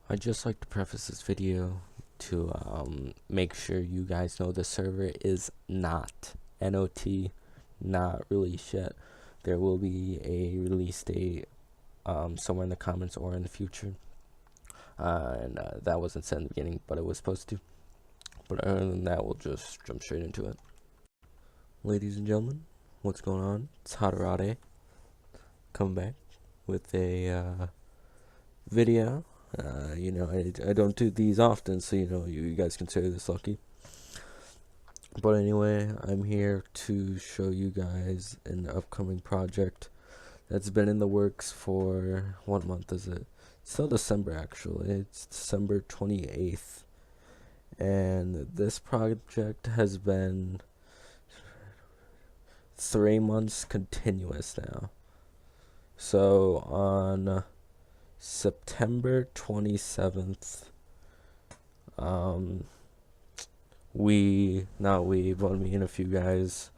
I'd just like to preface this video to make sure you guys know the server is not NOT, not released yet. There will be a release date somewhere in the comments or in the future. And that wasn't said in the beginning, but it was supposed to. But other than that, we'll just jump straight into it. Ladies and gentlemen, what's going on? It's Hadarade coming back with a video. I don't do these often, so you guys consider this lucky. But anyway, I'm here to show you guys an upcoming project that's been in the works for, what month is it? It's still December actually. It's December 28th. And this project has been 3 months continuous now. So on September 27th, me and a few guys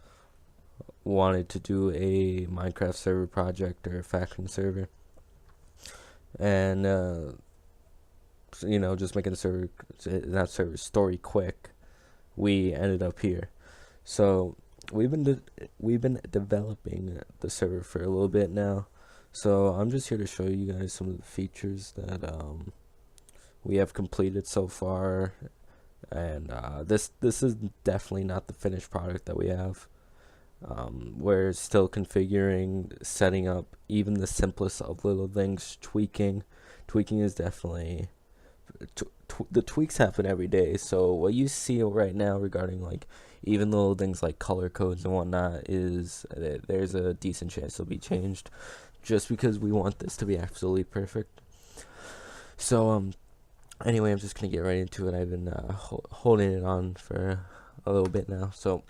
wanted to do a Minecraft server project or a faction server, and just making that server story quick. We ended up here, so we've been developing the server for a little bit now. So I'm just here to show you guys some of the features that we have completed so far, and this is definitely not the finished product that we have. We're still configuring, setting up even the simplest of little things. Tweaking is definitely the tweaks happen every day. So what you see right now regarding like even little things like color codes and whatnot is there's a decent chance it'll be changed, just because we want this to be absolutely perfect. So anyway, I'm just gonna get right into it. I've been holding it on for a little bit now. So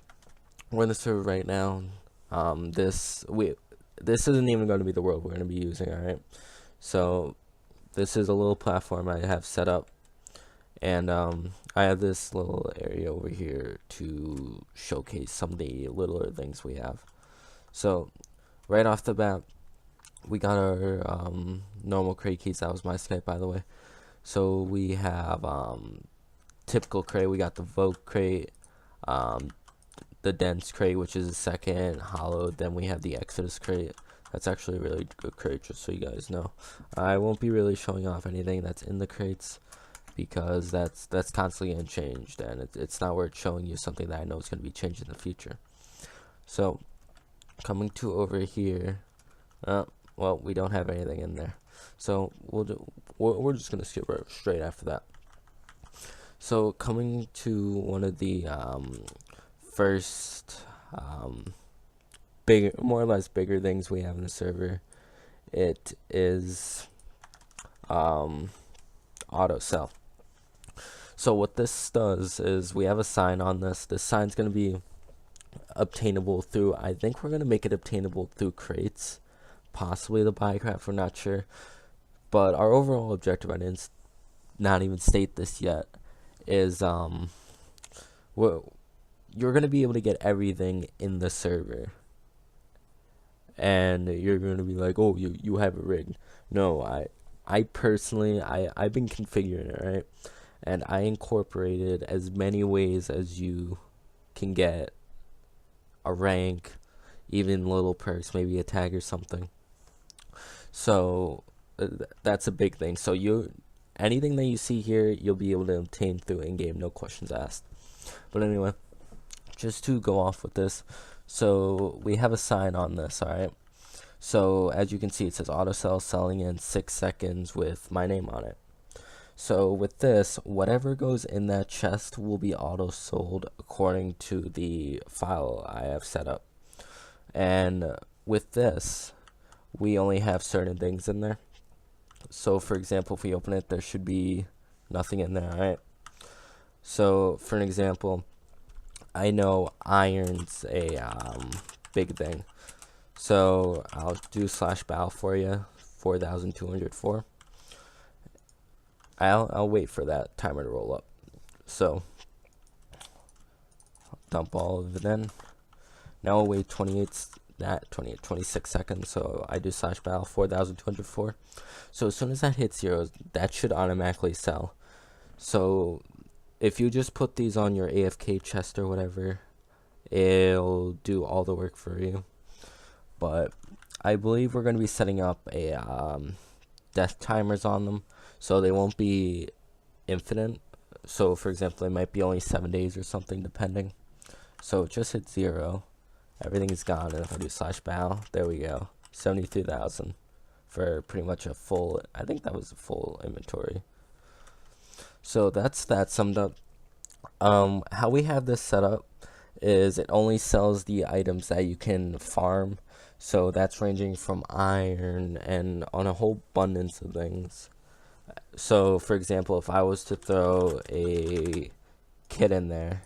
we're in the server right now. This isn't even going to be the world we're going to be using. All right, so this is a little platform I have set up, and I have this little area over here to showcase some of the littler things we have. So right off the bat, we got our normal crate keys. That was my Skype, by the way. So we have typical crate. We got the Vogue crate, the dense crate, which is the second hollowed. Then we have the Exodus crate. That's actually a really good crate, just so you guys know. I won't be really showing off anything that's in the crates, because that's constantly getting changed, and it's not worth showing you something that I know is going to be changed in the future. So coming to over here, well, we don't have anything in there, so we're just going to skip right straight after that. So coming to one of the first more or less bigger things we have in the server, it is AutoSell. So what this does is we have a sign on this. This sign's going to be obtainable through, I think we're going to make it obtainable through crates, possibly the Buycraft, we're not sure. But our overall objective, I didn't not even state this yet, is you're going to be able to get everything in the server, and you're going to be like, oh, you have it rigged. No, I personally, I've been configuring it, right? And I incorporated as many ways as you can get a rank, even little perks, maybe a tag or something. So that's a big thing. So anything that you see here, you'll be able to obtain through in-game, no questions asked. But anyway, just to go off with this, so we have a sign on this, alright? So as you can see, it says AutoSell selling in 6 seconds with my name on it. So with this, whatever goes in that chest will be auto sold according to the file I have set up. And with this, we only have certain things in there. So for example, if we open it, there should be nothing in there, alright? So for an example, I know iron's a big thing. So I'll do /bow for you, 4,204. I'll wait for that timer to roll up. So I'll dump all of it in. Now I'll wait 28 that 26 seconds. So I do slash val 4,204. So as soon as that hits 0, that should automatically sell. So if you just put these on your AFK chest or whatever, it'll do all the work for you. But I believe we're going to be setting up a death timers on them, so they won't be infinite. So for example, it might be only 7 days or something, depending. So it just hit 0, everything is gone, and if I do slash bow, there we go, 73,000 for pretty much a full, I think that was a full inventory. So that's that summed up. How we have this set up is it only sells the items that you can farm. So that's ranging from iron and on a whole abundance of things. So for example, if I was to throw a kit in there,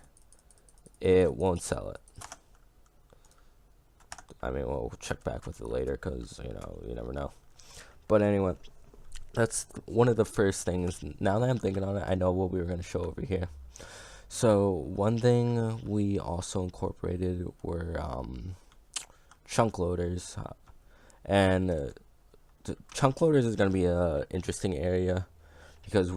it won't sell it. I mean, we'll check back with it later because, you know, you never know. But anyway, that's one of the first things. Now that I'm thinking on it, I know what we were going to show over here. So one thing we also incorporated were ChunkLoaders, and ChunkLoaders is going to be a interesting area because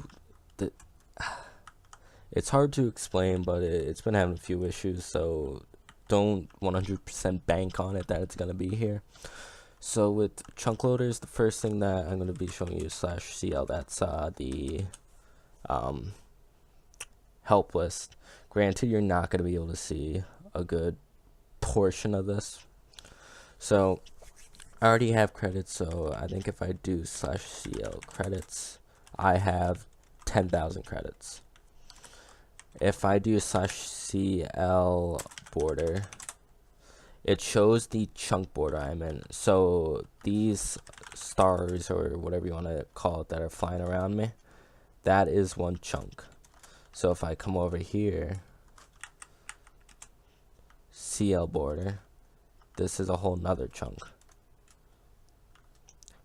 it's hard to explain, but it's been having a few issues, so don't 100% bank on it that it's going to be here. So with ChunkLoaders, the first thing that I'm going to be showing you is /cl. That's the help list. Granted, you're not going to be able to see a good portion of this. So I already have credits, so I think if I do /cl credits, I have 10,000 credits. If I do /cl border, it shows the chunk border I'm in. So these stars, or whatever you want to call it, that are flying around me, that is one chunk. So if I come over here, CL border, this is a whole nother chunk.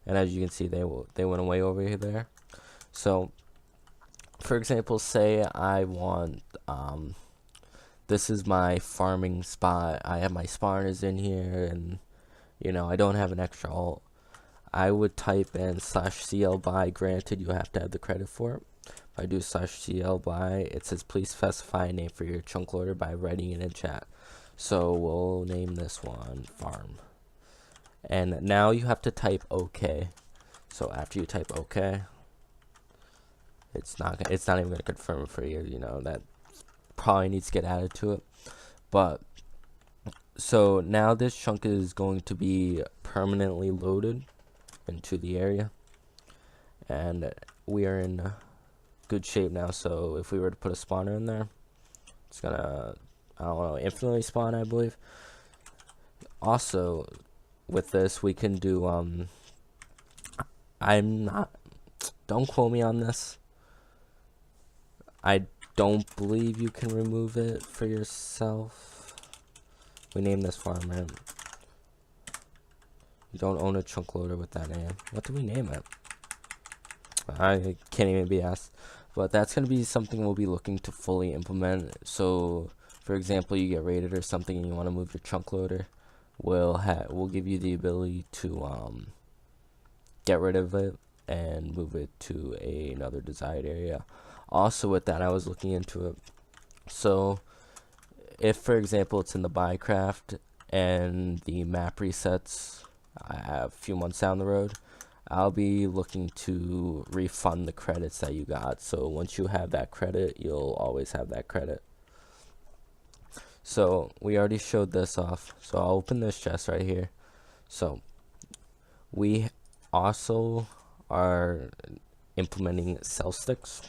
And as you can see, they went away over here there. So for example, say I want this is my farming spot. I have my spawners in here, and you know, I don't have an extra alt. I would type in /cl buy. Granted, you have to have the credit for it. If I do /cl buy, it says please specify a name for your chunk loader by writing it in chat. So we'll name this one farm. And now you have to type OK. So after you type OK, it's not even going to confirm it for you. You know, that probably needs to get added to it. But so now this chunk is going to be permanently loaded into the area, and we are in good shape now. So if we were to put a spawner in there, it's gonna, I don't know, infinitely spawn, I believe. Also with this, we can do don't quote me on this, I don't believe you can remove it for yourself. We name this farm, right? You don't own a chunk loader with that name. What do we name it? I can't even be asked. But that's going to be something we'll be looking to fully implement. So for example, you get raided or something and you want to move your chunk loader, we'll give you the ability to get rid of it and move it to another desired area. Also with that, I was looking into it. So if for example it's in the Buycraft and the map resets a few months down the road, I'll be looking to refund the credits that you got. So once you have that credit, you'll always have that credit. So we already showed this off, so I'll open this chest right here. So we also are implementing sell sticks.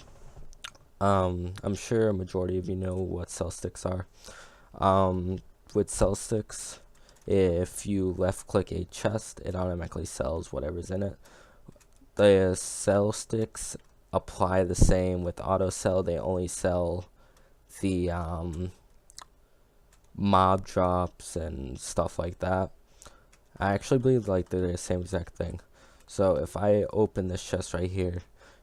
I'm sure a majority of you know what sell sticks are. With sell sticks, if you left click a chest, it automatically sells whatever's in it. The sell sticks apply the same with AutoSell. They only sell the mob drops and stuff like that. I actually believe like they're the same exact thing. So if I open this chest right here,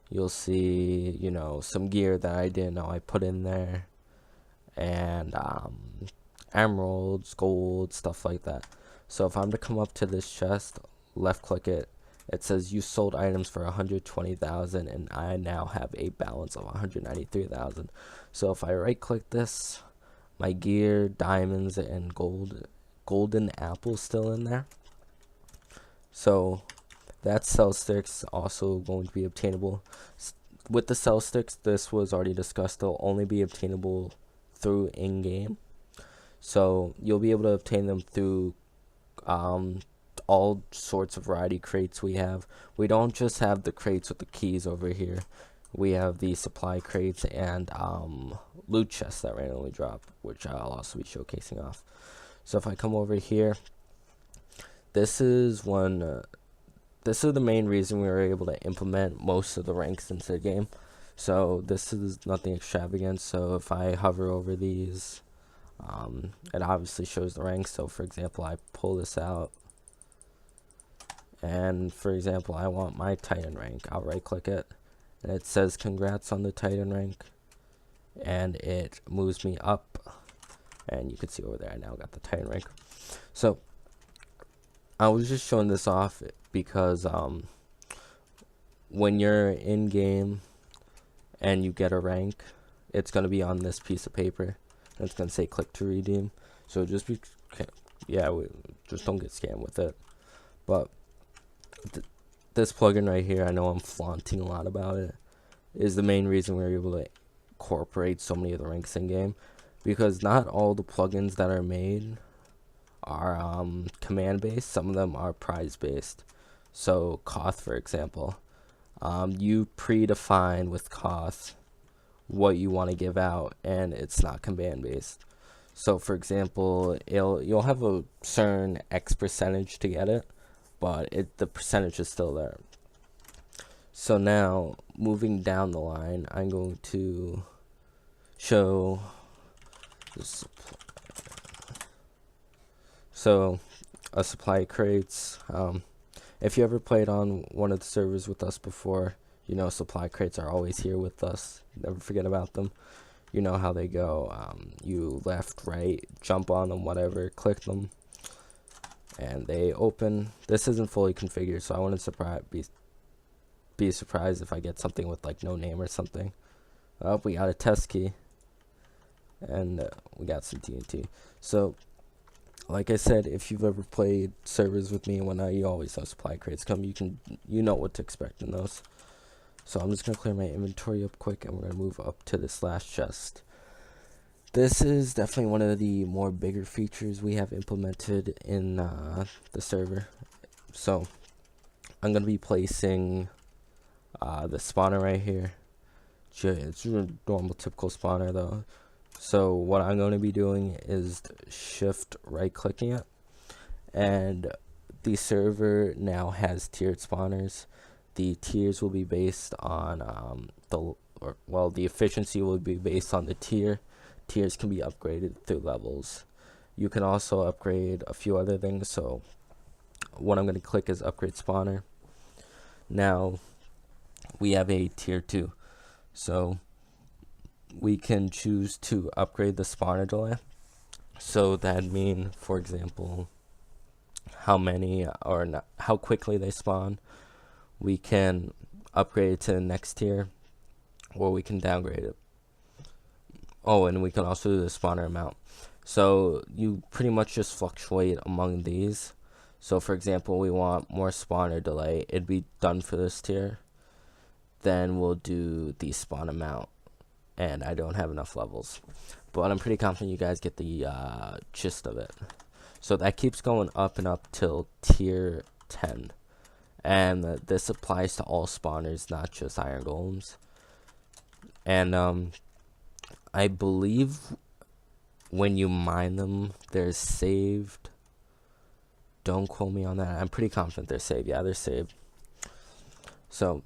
you'll see, you know, some gear that I didn't know I put in there, and emeralds, gold, stuff like that. So if I'm to come up to this chest, left click it, it says you sold items for 120,000 and I now have a balance of 193,000. So if I right click this, my gear, diamonds, and golden apples still in there. So that sell sticks also going to be obtainable. With the sell sticks, this was already discussed, they'll only be obtainable through in-game. So you'll be able to obtain them through all sorts of variety crates we have. We don't just have the crates with the keys over here. We have the supply crates and loot chests that randomly drop, which I'll also be showcasing off. So if I come over here, this is the main reason we were able to implement most of the ranks into the game. So this is nothing extravagant. So if I hover over these, it obviously shows the ranks. So for example, I pull this out, and for example, I want my Titan rank. I'll right click it, and it says congrats on the Titan rank, and it moves me up, and you can see over there I now got the Titan rank. So I was just showing this off because when you're in game and you get a rank, it's going to be on this piece of paper, and it's going to say click to redeem. So just just don't get scammed with it. But this plugin right here, I know I'm flaunting a lot about it, is the main reason we're able to incorporate so many of the ranks in game, because not all the plugins that are made are command based. Some of them are prize based. So KoTH, for example, you predefine with KoTH what you want to give out, and it's not command based. So for example, you'll have a certain X percentage to get it, but the percentage is still there. So now moving down the line, I'm going to show this. So a supply crates, if you ever played on one of the servers with us before, you know supply crates are always here with us. Never forget about them. You know how they go. You left, right, jump on them, whatever, click them, and they open. This isn't fully configured, so I wouldn't be surprised if I get something with like no name or something. Oh, we got a test key, and we got some TNT. So like I said, if you've ever played servers with me and whatnot, you always know supply crates come. You know what to expect in those. So I'm just gonna clear my inventory up quick, and we're gonna move up to this last chest. This is definitely one of the more bigger features we have implemented in the server. So I'm gonna be placing the spawner right here. It's a normal typical spawner though. So what I'm going to be doing is shift right clicking it, and the server now has tiered spawners. The tiers will be based on the efficiency will be based on the tier. Tiers can be upgraded through levels. You can also upgrade a few other things. So what I'm going to click is upgrade spawner. Now we have a tier 2. So we can choose to upgrade the spawner delay. So that'd mean, for example, how many or not, how quickly they spawn. We can upgrade it to the next tier, or we can downgrade it. Oh, and we can also do the spawner amount. So you pretty much just fluctuate among these. So for example, we want more spawner delay, it'd be done for this tier. Then we'll do the spawn amount, and I don't have enough levels, but I'm pretty confident you guys get the gist of it. So that keeps going up and up till tier 10, and this applies to all spawners, not just iron golems. And I believe when you mine them, they're saved. Don't quote me on that. I'm pretty confident they're saved. Yeah, they're saved. So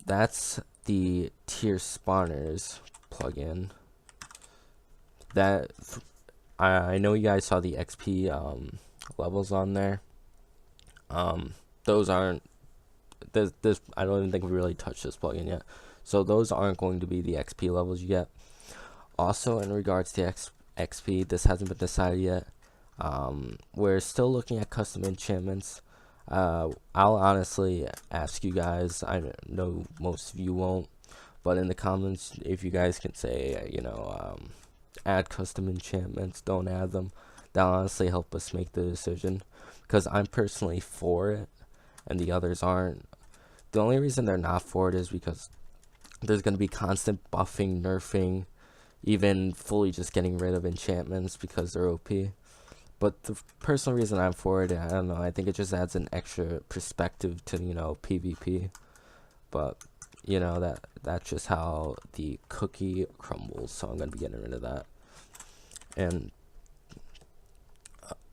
that's the tier spawners plugin. That I know you guys saw the XP levels on there. Those aren't this I don't even think we really touched this plugin yet. So those aren't going to be the XP levels you get. Also, in regards to XP, this hasn't been decided yet. We're still looking at custom enchantments. I'll honestly ask you guys, I know most of you won't, but in the comments, if you guys can say, add custom enchantments, don't add them, that'll honestly help us make the decision, because I'm personally for it and the others aren't. The only reason they're not for it is because there's going to be constant buffing, nerfing, even fully just getting rid of enchantments because they're OP. But the personal reason I'm for it, I don't know, I think it just adds an extra perspective to, PvP. But, that's just how the cookie crumbles, so I'm going to be getting rid of that. And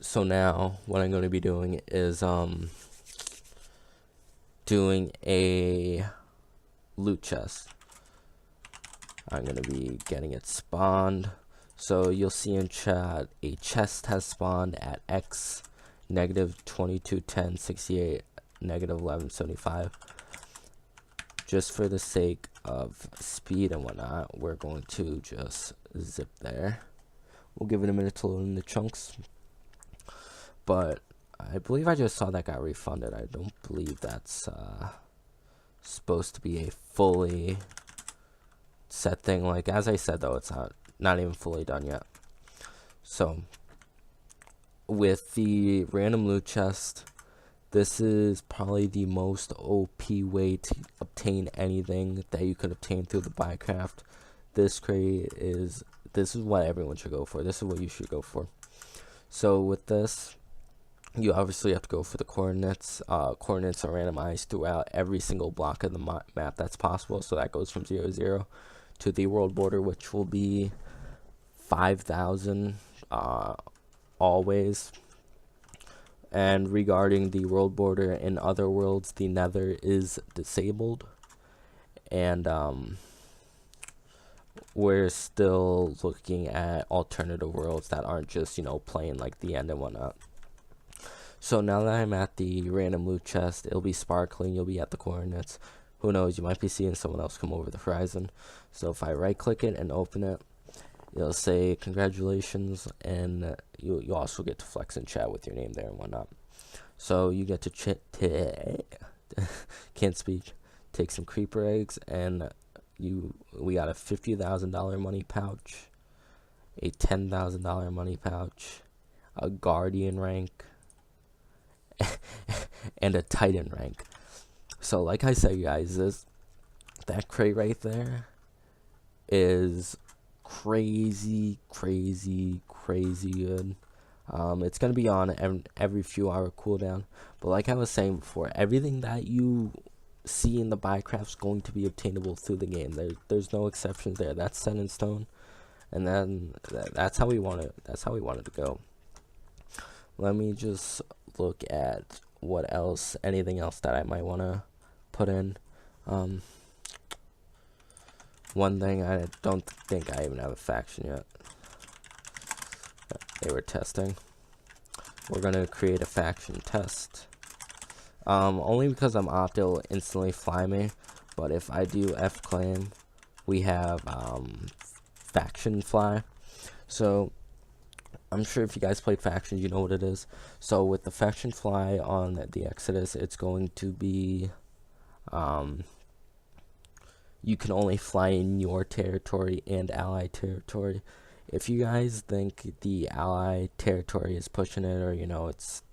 so now, what I'm going to be doing is, doing a loot chest. I'm going to be getting it spawned. So you'll see in chat, a chest has spawned at X -221068 -1175. Just for the sake of speed and whatnot, we're going to just zip there. We'll give it a minute to load in the chunks. But I believe I just saw that got refunded. I don't believe that's supposed to be a fully set thing. Like, as I said, though, it's not even fully done yet. So with the random loot chest, this is probably the most OP way to obtain anything that you could obtain through the Minecraft. This is what everyone should go for. This is what you should go for. So with this, you obviously have to go for the coordinates. Coordinates are randomized throughout every single block of the map that's possible. So that goes from 0, 0 to the world border, which will be 5,000 always. And regarding the world border in other worlds, the nether is disabled. And we're still looking at alternative worlds that aren't just, playing like the end and whatnot. So now that I'm at the random loot chest, it'll be sparkling, you'll be at the coordinates. Who knows, you might be seeing someone else come over the horizon. So if I right click it and open it, it'll say congratulations, and you also get to flex and chat with your name there and whatnot. So you get to can't speak, take some creeper eggs, and we got a $50,000 money pouch, a $10,000 money pouch, a guardian rank, and a titan rank. So like I said, guys, that crate right there is crazy good. It's gonna be on every few hour cooldown, but like I was saying before, everything that you see in the Minecraft is going to be obtainable through the game. There's no exceptions there. That's set in stone, and then that's how we want it. That's how we want it to go. Let me just look at what else, anything else that I might want to put in. One thing, I don't think I even have a faction yet. They were testing. We're gonna create a faction test. Only because I'm opt, it'll instantly fly me. But if I do F claim, we have faction fly. So I'm sure if you guys played factions, you know what it is. So with the faction fly on the Exodus, it's going to be you can only fly in your territory and ally territory. If you guys think the ally territory is pushing it, or it's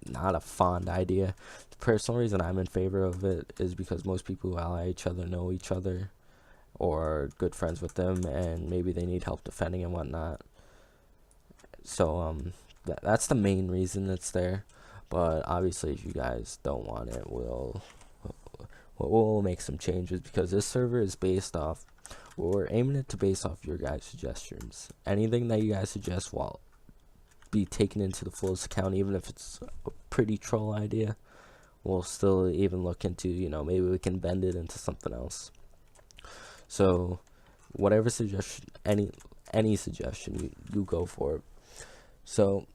not a fond idea, the personal reason I'm in favor of it is because most people who ally each other know each other or are good friends with them, and maybe they need help defending and whatnot. So that's the main reason it's there. But obviously, if you guys don't want it, we'll make some changes, because this server is based off, we're aiming it to base off your guys' suggestions. Anything that you guys suggest will be taken into the fullest account, even if it's a pretty troll idea. We'll still even look into, maybe we can bend it into something else. So whatever suggestion, any suggestion, you go for it. So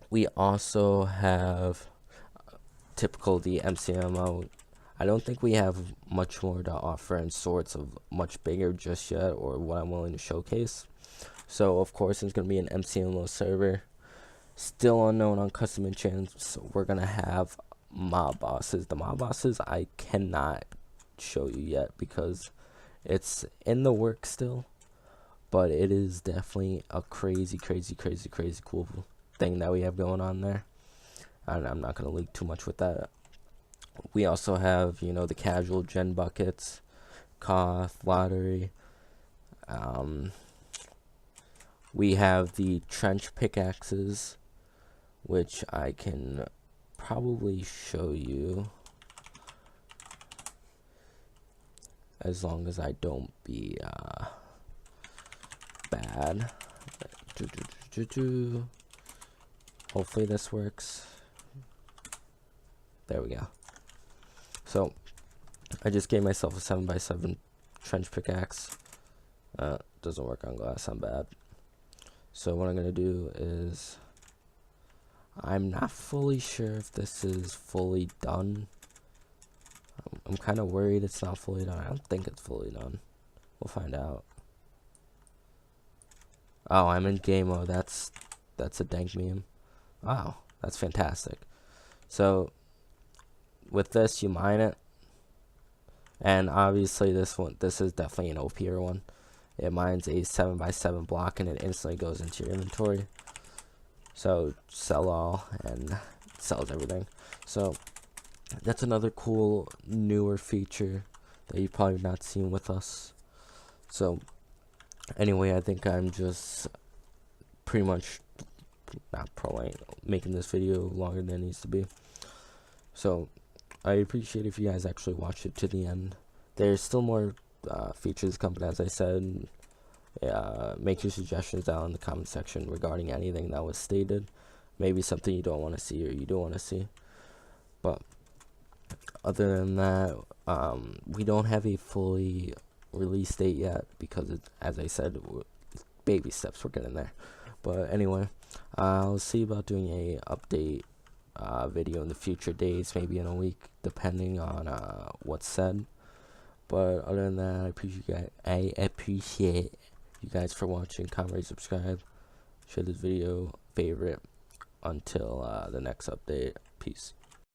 we also have typical the McMMO. I don't think we have much more to offer in sorts of much bigger just yet, or what I'm willing to showcase. So of course it's going to be an McMMO server. Still unknown on custom enchants. So we're gonna have mob bosses. The mob bosses I cannot show you yet because it's in the works still, but it is definitely a crazy cool thing that we have going on there, and I'm not gonna leak too much with that. We also have, you know, the casual gen buckets, KoTH, lottery. We have the trench pickaxes, which I can probably show you as long as I don't be bad. Hopefully this works. There we go. So I just gave myself a 7x7 trench pickaxe. Doesn't work on glass, I'm bad. So what I'm gonna do is, I'm not fully sure if this is fully done. I'm kind of worried it's not fully done. I don't think it's fully done. We'll find out. Oh, I'm in game mode. That's a dank meme. Wow, that's fantastic. So with this, you mine it, and obviously this is definitely an OPer one. It mines a 7x7 block and it instantly goes into your inventory. So sell all, and it sells everything. So that's another cool newer feature that you've probably not seen with us. So anyway, I think I'm just pretty much not making this video longer than it needs to be. So I appreciate if you guys actually watch it to the end. There's still more features coming, as I said. Make your suggestions down in the comment section regarding anything that was stated. Maybe something you don't want to see or you do want to see. But other than that, we don't have a fully release date yet because as I said, baby steps, we're getting there. But anyway, I'll see about doing a update video in the future days, maybe in a week, depending on what's said. But other than that, I appreciate you guys for watching. Comment, rate, subscribe, share this video, favorite. Until the next update, peace.